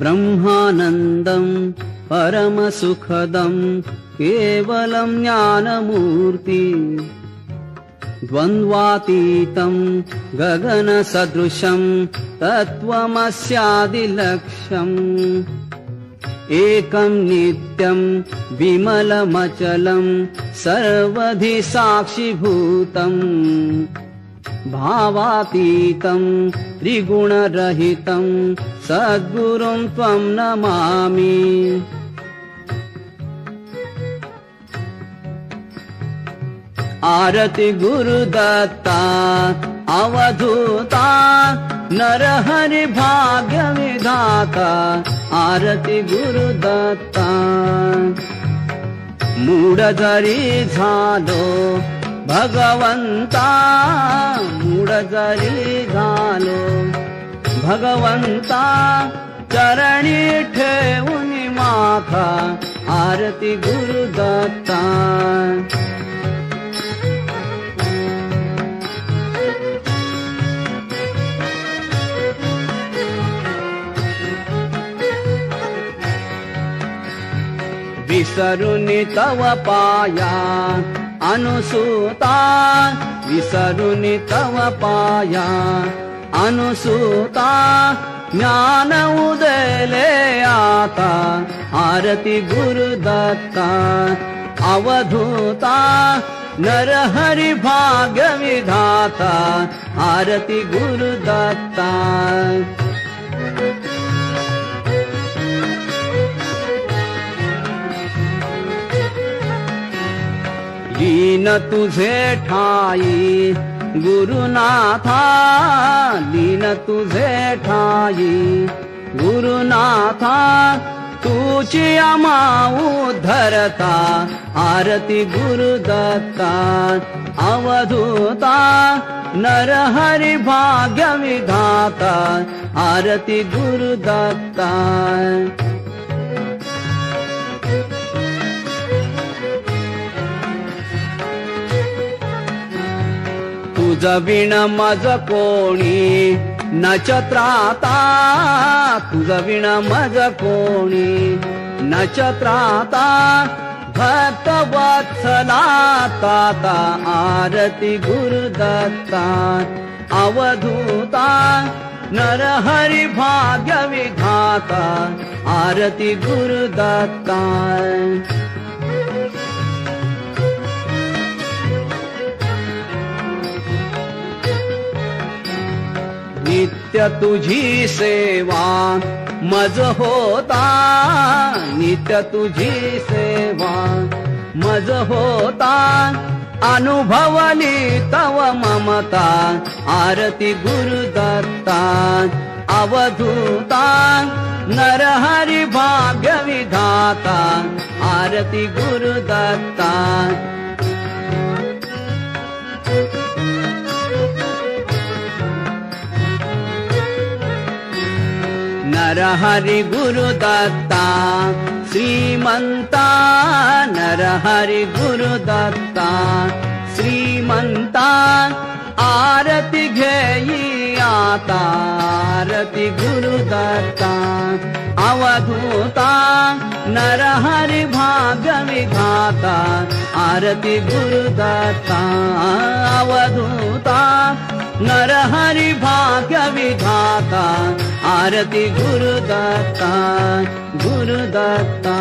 ब्रह्मानन्दं परमसुखदं केवलं ज्ञानमूर्ति द्वन्द्वातीतं गगनसदृशं तत्त्वमस्यादिलक्ष्यम् एकं नित्यं विमलमचलं सर्वधि साक्षिभूतम् भावातीतं त्रिगुणरहितं सद्गुरुं त्वं नमामि। आरति गुरुदत्ता अवधूता नरहरि भाग्य विधाता आरति गुरुदत्ता। मूढ जरी झालो भगवंता मूढ जरी झालो भगवंता चरणी ठेवूनी माथा आरती गुरुदत्ता। विसरुनि तव पाया अनुसूता विसरुनि तव पाया अनुसूता ज्ञान उदयले आता आरती गुरुदत्ता। अवधूता नरहरि भाग्य विधाता आरती गुरुदत्ता। लीन तुझे ठाई गुरुनाथा लीन तुझे ठाई गुरुनाथा तुझी आम्हा उद्धरता आरती गुरुदत्ता। अवधूता नरहरि भाग्य विधाता आरती गुरुदत्ता। तुझ विण मज कोणी नचत्राता तुझ विण मज कोणी नचत्राता भक्त वत्सला ताता आरती गुरुदत्ता। अवधूता नरहरि भाग्य विधाता आरती गुरुदत्ता। नित्य तुझी सेवा मज होता नित्य तुझी सेवा मज होता अनुभवली तव ममता आरती गुरुदत्ता। अवधूता नरहरि भाग्य विधाता आरती गुरुदत्ता। नरहरि गुरुदत्ता श्रीमंता नरहरि गुरुदत्ता श्रीमंता आरती घेई आता आरती गुरुदत्ता। अवधूता नरहरि भाग्य विधाता आरती गुरुदत्ता। अवधूता नरहरि भाग्य विधाता आरती गुरुदत्ता गुरुदत्ता।